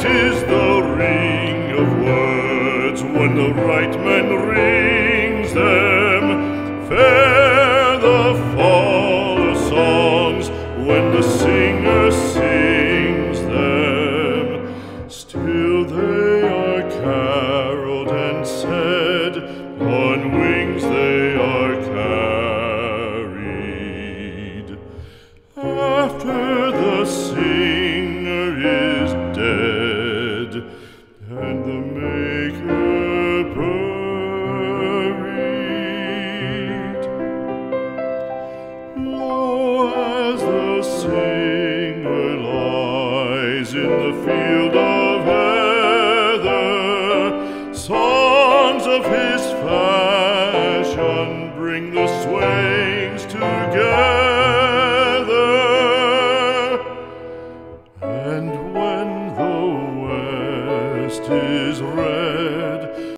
Sweet is the ring of words when the right man rings them. Fair the fall of songs when the singer sings them. Still they are caroled and said, on wings they are carried. After the singer is dead and the maker buried, lo, as the singer lies in the field of heather, songs of his fashion bring the swains together. And when the west is red